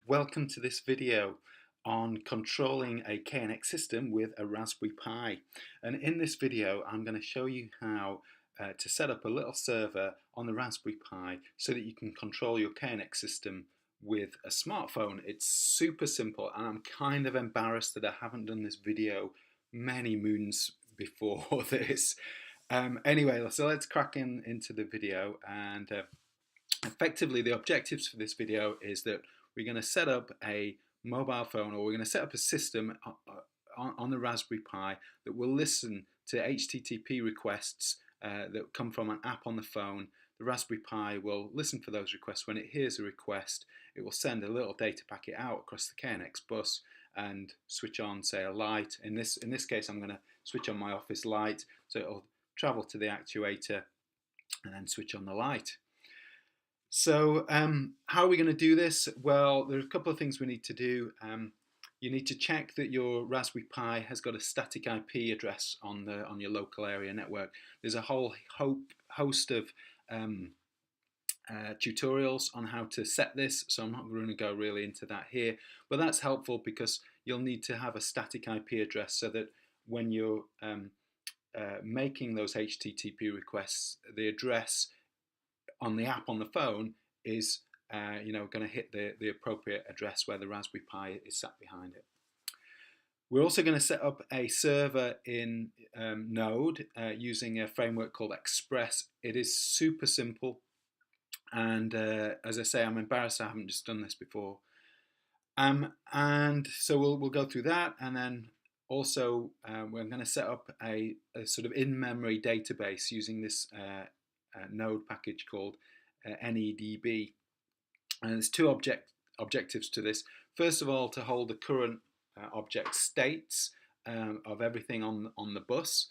Welcome to this video on controlling a KNX system with a Raspberry Pi. And in this video I'm going to show you how to set up a little server on the Raspberry Pi so that you can control your KNX system with a smartphone. It's super simple, and I'm kind of embarrassed that I haven't done this video many moons before this. Anyway, so let's crack into the video. And effectively the objectives for this video is that we're going to set up a mobile phone, or we're going to set up a system on the Raspberry Pi that will listen to HTTP requests that come from an app on the phone. The Raspberry Pi will listen for those requests. When it hears a request, it will send a little data packet out across the KNX bus and switch on, say, a light. In this case, I'm going to switch on my office light, so it'll travel to the actuator and then switch on the light. So how are we going to do this? Well, there are a couple of things we need to do. You need to check that your Raspberry Pi has got a static IP address on your local area network. There's a whole host of tutorials on how to set this, so I'm not going to go really into that here, but that's helpful because you'll need to have a static IP address so that when you're making those HTTP requests, the address on the app on the phone is going to hit the appropriate address where the Raspberry Pi is sat behind it. We're also going to set up a server in Node using a framework called Express. It is super simple, and as I say, I'm embarrassed I haven't just done this before. And so we'll go through that, and then also we're going to set up a sort of in-memory database using this Node package called NEDB. And there's two objectives to this. First of all, to hold the current object states of everything on the bus.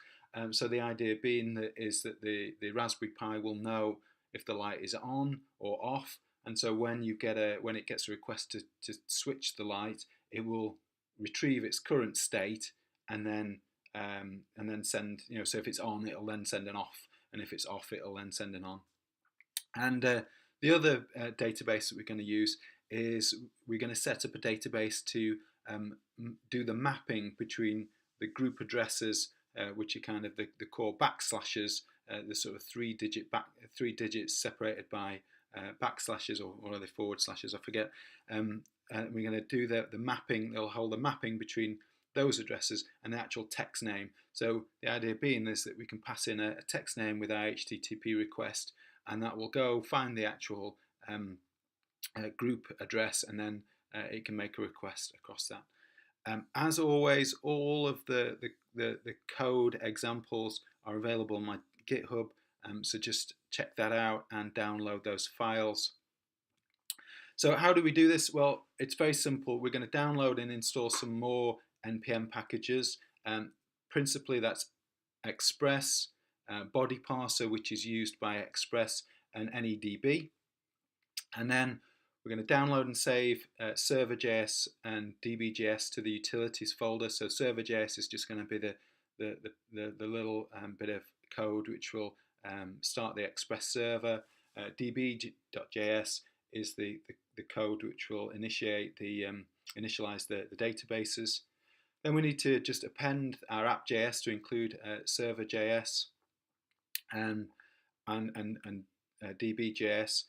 So the idea being is that the Raspberry Pi will know if the light is on or off, and so when it gets a request to switch the light, it will retrieve its current state and then send, so if it's on, it'll then send an off, and if it's off, it'll then send an on. And the other database that we're going to use is we're going to set up a database to do the mapping between the group addresses, which are kind of the core backslashes, the sort of three digits separated by backslashes, or are they forward slashes? I forget. We're going to do the mapping. They'll hold the mapping between those addresses and the actual text name. So the idea being is that we can pass in a text name with our HTTP request, and that will go find the actual group address, and then it can make a request across that. As always, all of the code examples are available on my GitHub, so just check that out and download those files. So how do we do this? Well, it's very simple. We're going to download and install some more NPM packages. Principally, that's Express, Body Parser, which is used by Express, and NEDB. And then we're going to download and save server.js and db.js to the utilities folder. So server.js is just going to be the little bit of code which will start the Express server. db.js is the code which will initialize the databases. Then we need to just append our app.js to include server.js and db.js.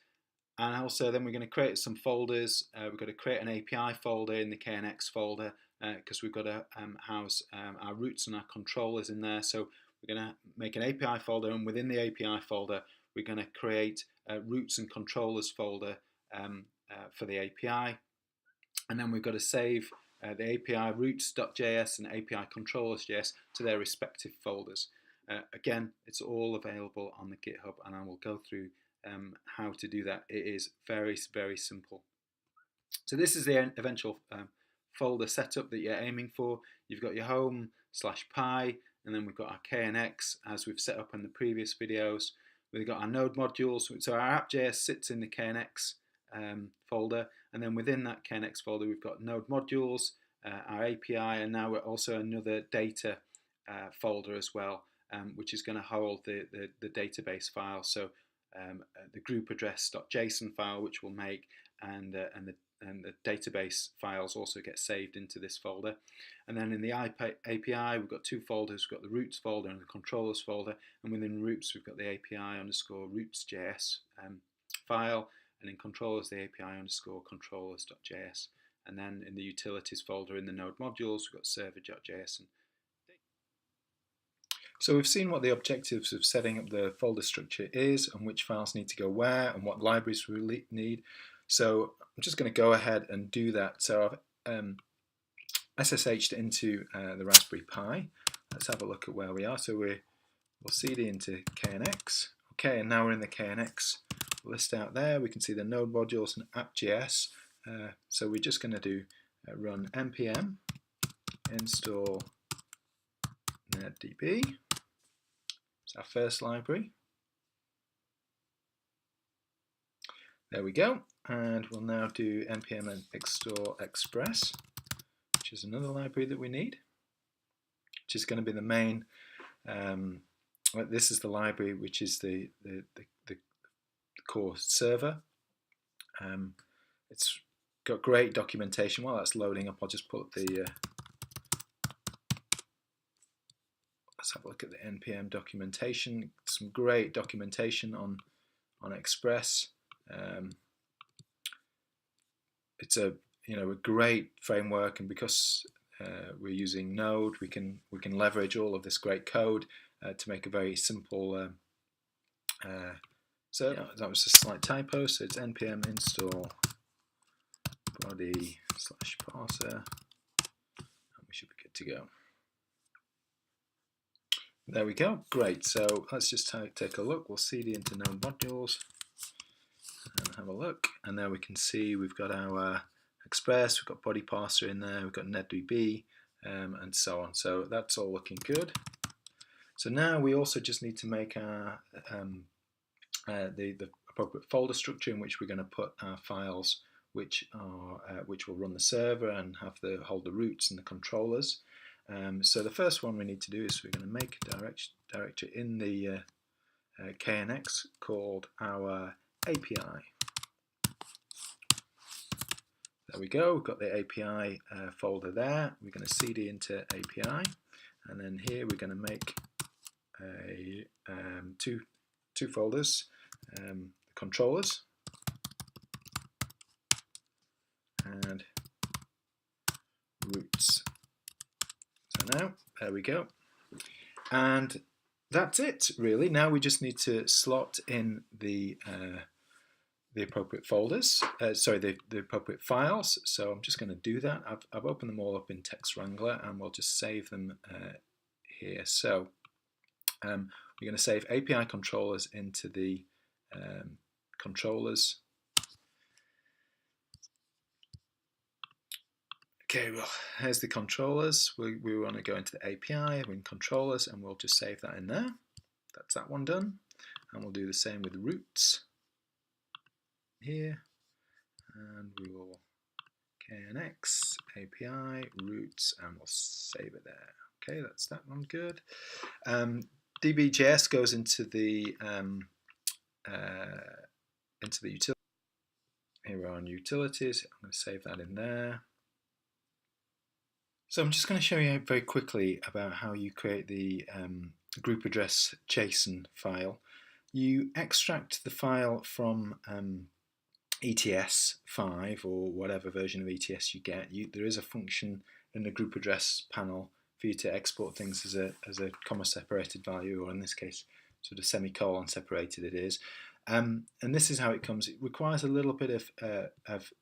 And also then we're going to create some folders. We've got to create an API folder in the KNX folder because we've got to house our routes and our controllers in there. So we're going to make an API folder, and within the API folder we're going to create a routes and controllers folder for the API. And then we've got to save the API routes.js and API controllers.js to their respective folders. Again, it's all available on the GitHub, and I will go through how to do that. It is very, very simple. So this is the eventual folder setup that you're aiming for. You've got your home/pi, and then we've got our KNX as we've set up in the previous videos. We've got our node modules. So our app.js sits in the KNX folder, and then within that KNX folder we've got node modules, our API, and now we're also another data folder as well, which is going to hold the database file. So the group address.json file, which we'll make, and and the database files also get saved into this folder. And then in the API, we've got two folders. We've got the routes folder and the controllers folder, and within routes we've got the API underscore routes.js file, and in controllers the API underscore controllers.js. And then in the utilities folder in the node modules we've got server.js. So we've seen what the objectives of setting up the folder structure is, and which files need to go where, and what libraries we need. So I'm just going to go ahead and do that. So I've SSH'd into the Raspberry Pi. Let's have a look at where we are. So we'll cd into KNX. Okay, and now we're in the KNX list out there. We can see the node modules and app.js. So we're just going to do run npm install netdb. It's our first library. There we go. And we'll now do npm install express, which is another library that we need, which is going to be the main. Well, this is the library which is the core server. It's got great documentation. While that's loading up, I'll just put the let's have a look at the npm documentation. Some great documentation on Express. It's a great framework, and because we're using Node, we can leverage all of this great code to make a very simple. So that was a slight typo. So it's npm install body /parser, and we should be good to go. There we go. Great. So let's just take a look. We'll cd into node modules and have a look. And there we can see we've got our Express, we've got body parser in there, we've got netdb, and so on. So that's all looking good. So now we also just need to make our the appropriate folder structure in which we're going to put our files, which will run the server and hold the routes and the controllers. So the first one we need to do is we're going to make a directory in the KNX called our API. There we go, we've got the API folder there. We're going to cd into API, and then here we're going to make two folders, controllers and routes. So now, there we go. And that's it, really. Now we just need to slot in the appropriate folders, the appropriate files. So I'm just going to do that. I've opened them all up in Text Wrangler, and we'll just save them here. So we're going to save API controllers into the controllers. Okay, well, here's the controllers. We want to go into the API, we're in controllers, and we'll just save that in there. That's that one done. And we'll do the same with routes here. And we will KNX, API, routes, and we'll save it there. Okay, that's that one good. DB.js goes into the utility. Here we are on utilities. I'm going to save that in there. So I'm just going to show you very quickly about how you create the group address JSON file. You extract the file from ETS 5 or whatever version of ETS you get. There is a function in the group address panel for you to export things as a comma separated value, or in this case sort of semicolon separated it is. And this is how it comes. It requires a little bit of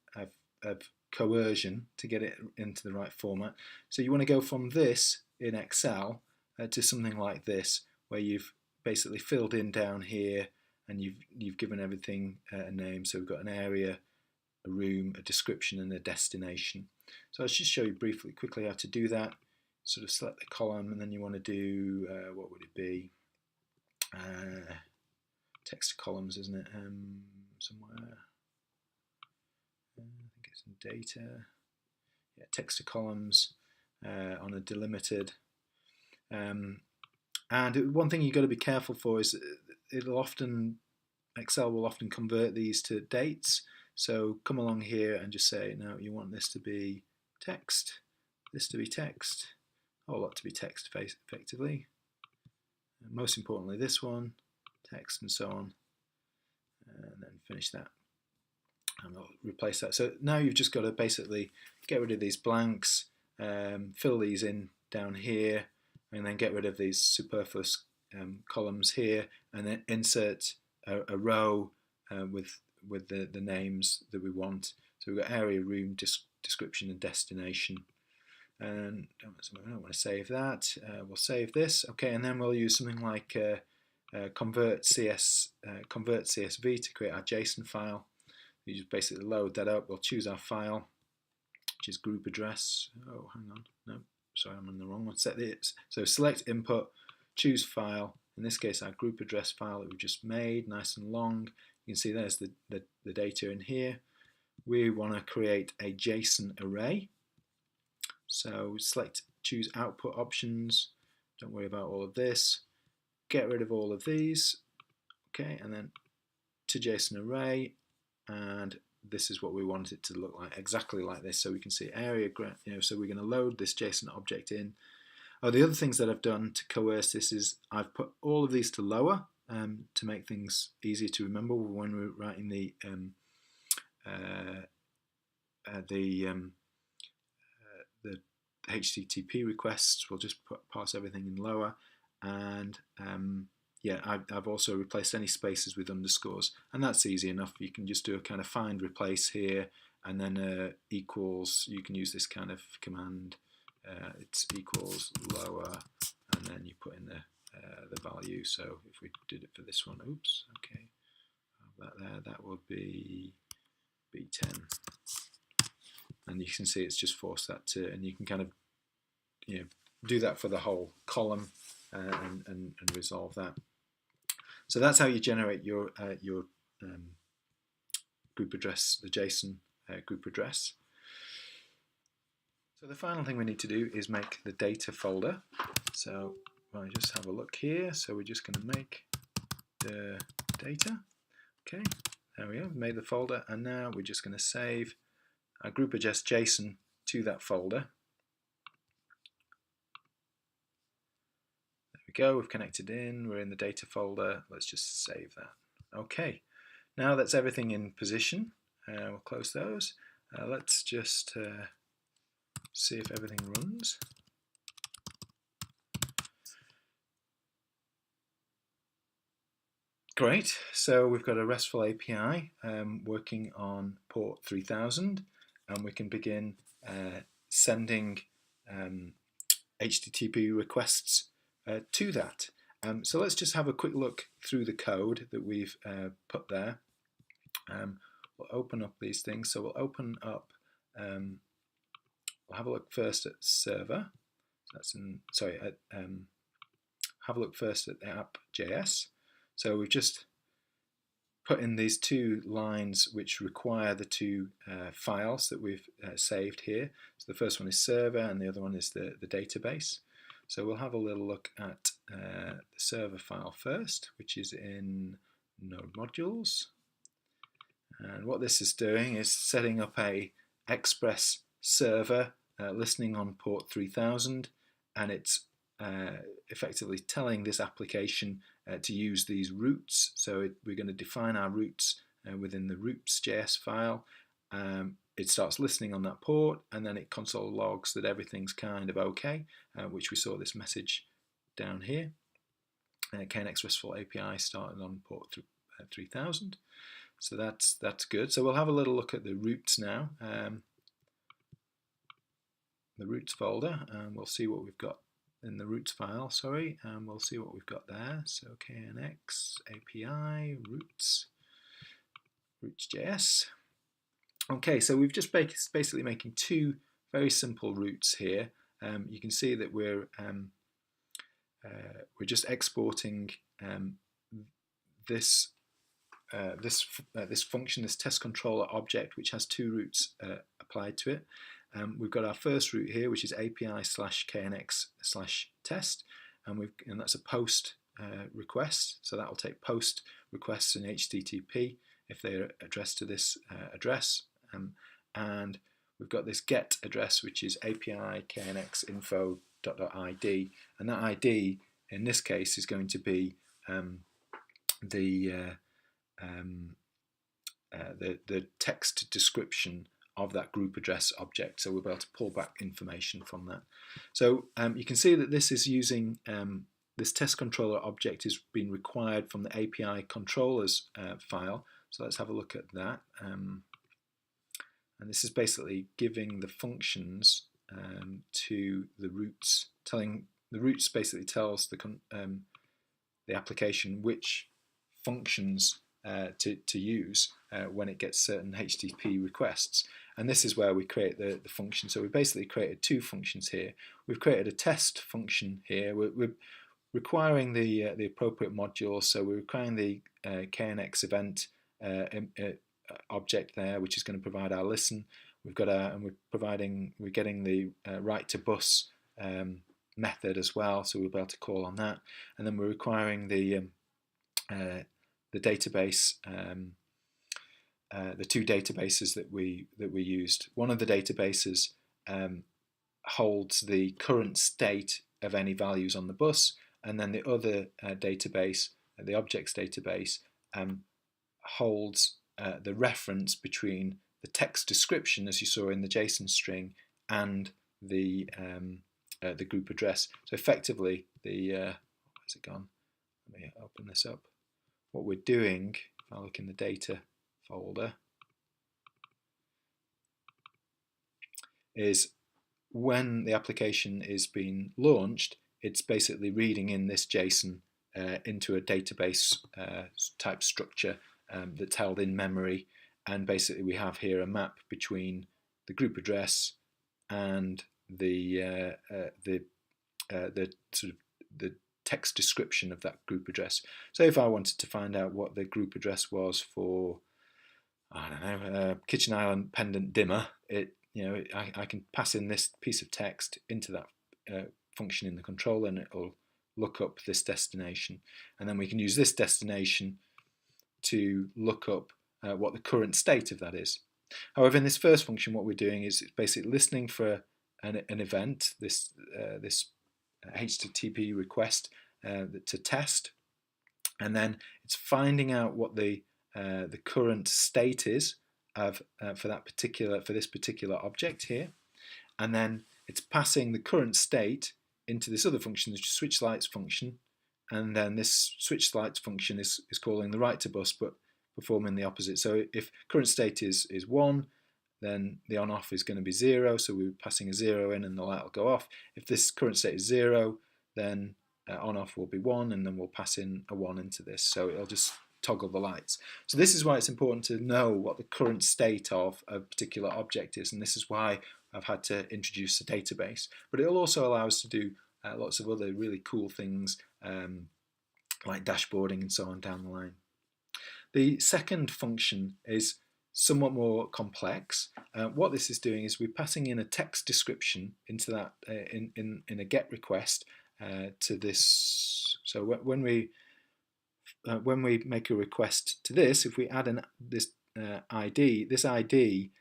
coercion to get it into the right format. So you want to go from this in Excel to something like this, where you've basically filled in down here and you've given everything a name. So we've got an area, a room, a description, and a destination. So I'll just show you quickly how to do that. Sort of select the column, and then you want to do what would it be? Text to columns, isn't it? Somewhere. I think it's in data. Yeah, text to columns on a delimited. And one thing you've got to be careful for is Excel will often convert these to dates. So come along here and just say, no, you want this to be text, this to be text, a whole lot to be text effectively. And most importantly, this one, text, and so on. And then finish that. And I'll replace that. So now you've just got to basically get rid of these blanks, fill these in down here, and then get rid of these superfluous columns here, and then insert a row with the names that we want. So we've got area, room, description, and destination. And I don't want to save that. We'll save this. Okay, and then we'll use something like convert CSV to create our JSON file. You just basically load that up. We'll choose our file, which is group address. Oh, hang on. No, sorry, I'm on the wrong one. Set this. So select input, choose file. In this case, our group address file that we just made, nice and long. You can see there's the data in here. We want to create a JSON array. So select, choose output options. Don't worry about all of this. Get rid of all of these. Okay, and then to JSON array. And this is what we want it to look like, exactly like this. So we can see area, so we're going to load this JSON object in. Oh, the other things that I've done to coerce this is I've put all of these to lower to make things easier to remember when we're writing the HTTP requests. We'll just pass everything in lower, and yeah, I've also replaced any spaces with underscores, and that's easy enough. You can just do a kind of find replace here, and then equals. You can use this kind of command. It's equals lower, and then you put in the value. So if we did it for this one, oops, okay, that there, that would be B10, and you can see it's just forced that to, and you can kind of do that for the whole column and resolve that. So that's how you generate your group address, the JSON group address. So the final thing we need to do is make the data folder. So I'll just have a look here. So we're just going to make the data. Okay, there we go, made the folder, and now we're just going to save our group address JSON to that folder. Go, we've connected in, we're in the data folder, let's just save that. Okay, now that's everything in position, we'll close those. Let's just see if everything runs. Great, so we've got a RESTful API working on port 3000, and we can begin sending HTTP requests to that. So let's just have a quick look through the code that we've put there. We'll open up these things. So we'll open up, we'll have a look first at server. That's in, sorry, have a look first at the app.js. So we've just put in these two lines which require the two files that we've saved here. So the first one is server and the other one is the database. So we'll have a little look at the server file first, which is in Node modules. And what this is doing is setting up a Express server listening on port 3000, and it's effectively telling this application to use these routes. So we're going to define our routes within the routes.js file. It starts listening on that port, and then it console logs that everything's kind of okay, which we saw this message down here. KNX RESTful API started on port 3000, so that's good. So we'll have a little look at the routes now, the routes folder, and we'll see what we've got in the routes file. Sorry, and we'll see what we've got there. So KNX API routes.js. Okay, so we've just basically making two very simple routes here. You can see that we're just exporting this function, this test controller object, which has two routes applied to it. We've got our first route here, which is API/KNX/test, and that's a post request. So that will take post requests in HTTP if they're addressed to this address. And we've got this get address, which is API KNX info.id, and that ID in this case is going to be the text description of that group address object, so we'll be able to pull back information from that. So you can see that this is using this test controller object is being required from the API controllers file. So let's have a look at that. And this is basically giving the functions to the roots, telling the roots basically tells the application which functions to use when it gets certain HTTP requests. And this is where we create the function. So we basically created two functions here. We've created a test function here. We're requiring the appropriate modules. So we're requiring the KNX event object there, which is going to provide our listen. We've got and we're getting the write to bus method as well, so we'll be able to call on that. And then we're requiring the database, the two databases that we used. One of the databases holds the current state of any values on the bus, and then the other database, the objects database, holds the reference between the text description, as you saw in the JSON string, and the group address. So effectively, where's it gone? Let me open this up. What we're doing, if I look in the data folder, is when the application is being launched, it's basically reading in this JSON into a database type structure that's held in memory, and basically we have here a map between the group address and the sort of the text description of that group address. So if I wanted to find out what the group address was for, I don't know, Kitchen Island pendant dimmer, I can pass in this piece of text into that function in the controller, and it'll look up this destination, and then we can use this destination to look up what the current state of that is. However, in this first function, what we're doing is it's basically listening for an event, this HTTP request to test, and then it's finding out what the current state is of for this particular object here, and then it's passing the current state into this other function, the switch lights function, and then this switch lights function is calling the write to bus, but performing the opposite. So if current state is 1, then the on off is going to be 0, so we're passing a 0 in and the light will go off. If this current state is 0, then on off will be 1, and then we'll pass in a 1 into this, so it'll just toggle the lights. So this is why it's important to know what the current state of a particular object is, and this is why I've had to introduce a database. But it'll also allow us to do lots of other really cool things like dashboarding and so on down the line. The second function is somewhat more complex. What this is doing is we're passing in a text description into that in a GET request to this. So when we make a request to this, if we add this ID, this ID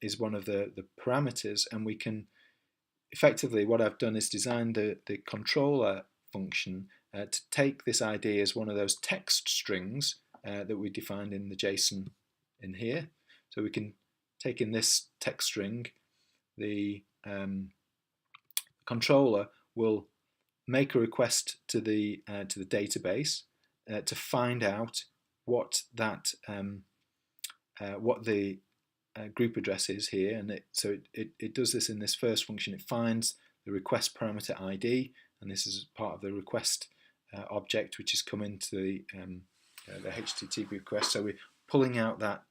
is one of the parameters, and we can effectively, what I've done is designed the controller function to take this ID as one of those text strings that we defined in the JSON in here. So we can take in this text string, the controller will make a request to the database to find out what that what the group address is here, and it does this in this first function. It finds the request parameter ID, and this is part of the request object which has come into the HTTP request. So we're pulling out that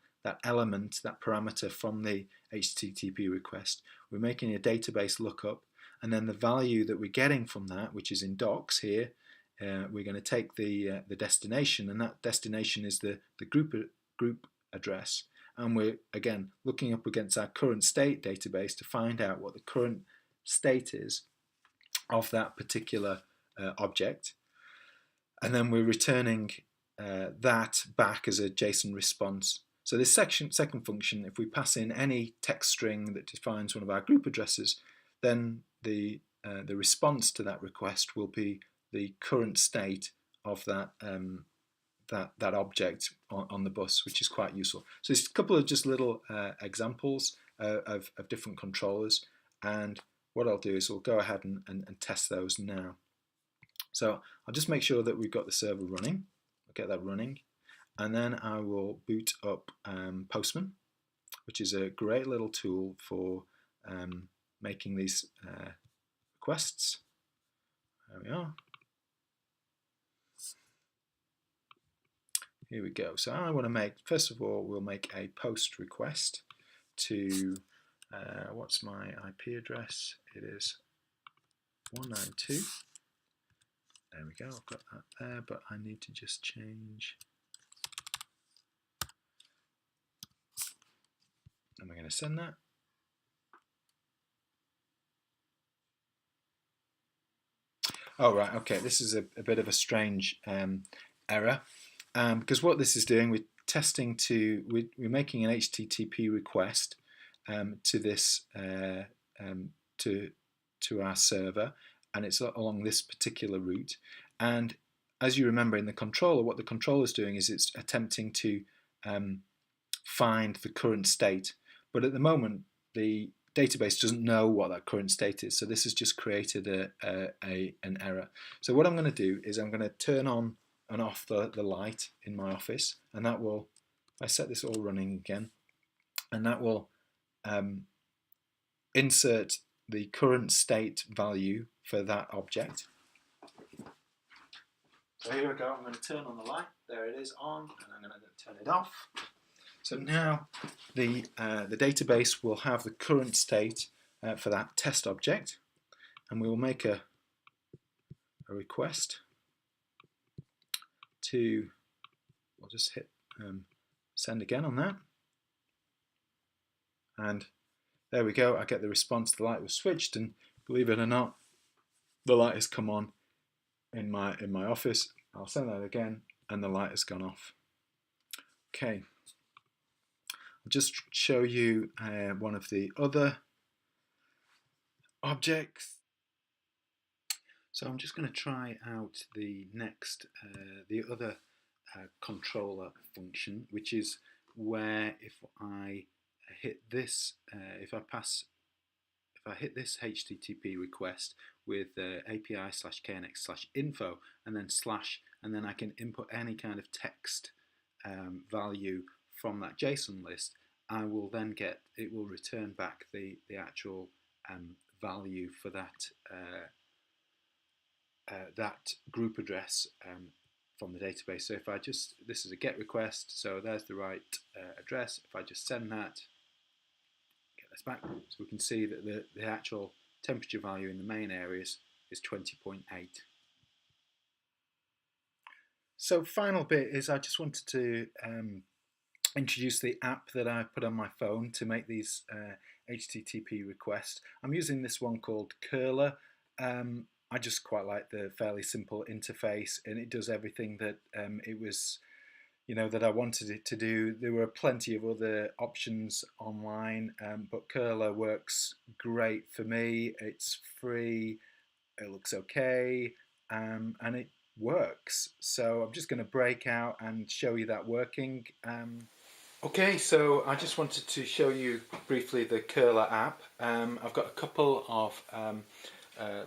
element, that parameter from the HTTP request. We're making a database lookup, and then the value that we're getting from that, which is in docs here, we're going to take the destination, and that destination is the group address. And we're again looking up against our current state database to find out what the current state is of that particular object, and then we're returning that back as a JSON response. So this second function, if we pass in any text string that defines one of our group addresses, then the response to that request will be the current state of that that object on the bus, which is quite useful. So there's a couple of just little examples of different controllers, and what I'll do is we'll go ahead and test those now. So I'll just make sure that we've got the server running. I'll get that running, and then I will boot up Postman, which is a great little tool for making these requests. There we are. Here we go. So I want to make, first of all, we'll make a post request to, what's my IP address? It is 192. There we go, I've got that there, but I need to just change. Am I going to send that? Oh, right, okay, this is a bit of a strange error. Because what this is doing, we're testing to, we're making an HTTP request to this to our server, and it's along this particular route. And as you remember in the controller, what the controller is doing is it's attempting to find the current state. But at the moment, the database doesn't know what that current state is, so this has just created an error. So what I'm going to do is I'm going to turn on and off the light in my office, and that will, I set this all running again, and that will insert the current state value for that object. So here we go, I'm going to turn on the light, there it is on, and I'm going to turn it off. So now the database will have the current state for that test object, and we will make a request to, I'll just hit send again on that, and there we go, I get the response, the light was switched, and believe it or not, the light has come on in my office. I'll send that again, and the light has gone off. Okay, I'll just show you one of the other objects. So I'm just going to try out the next, the other controller function, which is where if I hit this, if I hit this HTTP request with API/KNX/info and then slash, and then I can input any kind of text value from that JSON list, I will then get, it will return back the actual value for that that group address from the database. So if I just, this is a GET request, so there's the right address. If I just send that, get this back, so we can see that the actual temperature value in the main areas is 20.8. So final bit is I just wanted to introduce the app that I put on my phone to make these HTTP requests. I'm using this one called Curler. I just quite like the fairly simple interface, and it does everything that it was, you know, that I wanted it to do. There were plenty of other options online, but Curler works great for me. It's free, it looks okay, and it works. So I'm just going to break out and show you that working. Okay, so I just wanted to show you briefly the Curler app. I've got a couple of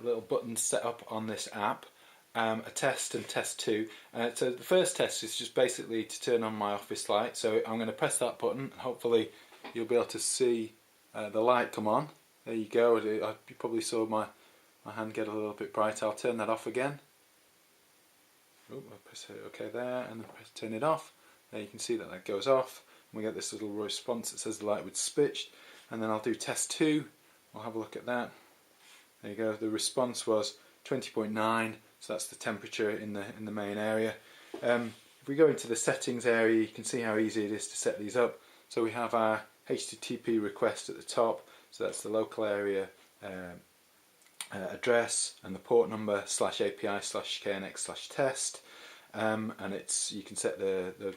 little buttons set up on this app, a test and test 2. So the first test is just basically to turn on my office light. So I'm going to press that button, and hopefully you'll be able to see the light come on. There you go. You probably saw my hand get a little bit bright. I'll turn that off again. Oh, I'll press OK there, and then turn it off. There you can see that goes off. We get this little response that says the light was switched, and then I'll do test 2. I'll have a look at that. There you go. The response was 20.9, so that's the temperature in the main area. If we go into the settings area, you can see how easy it is to set these up. So we have our HTTP request at the top, so that's the local area address and the port number /API/KNX/test. and you can set the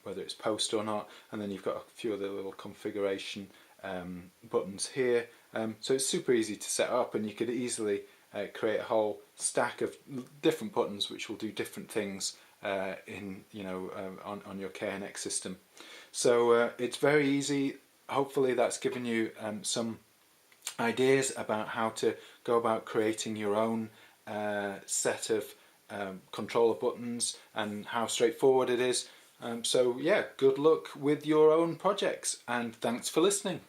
whether it's post or not, and then you've got a few other little configuration buttons here. So it's super easy to set up, and you could easily create a whole stack of different buttons which will do different things on your KNX system. So it's very easy. Hopefully that's given you some ideas about how to go about creating your own set of controller buttons and how straightforward it is. So yeah, good luck with your own projects, and thanks for listening.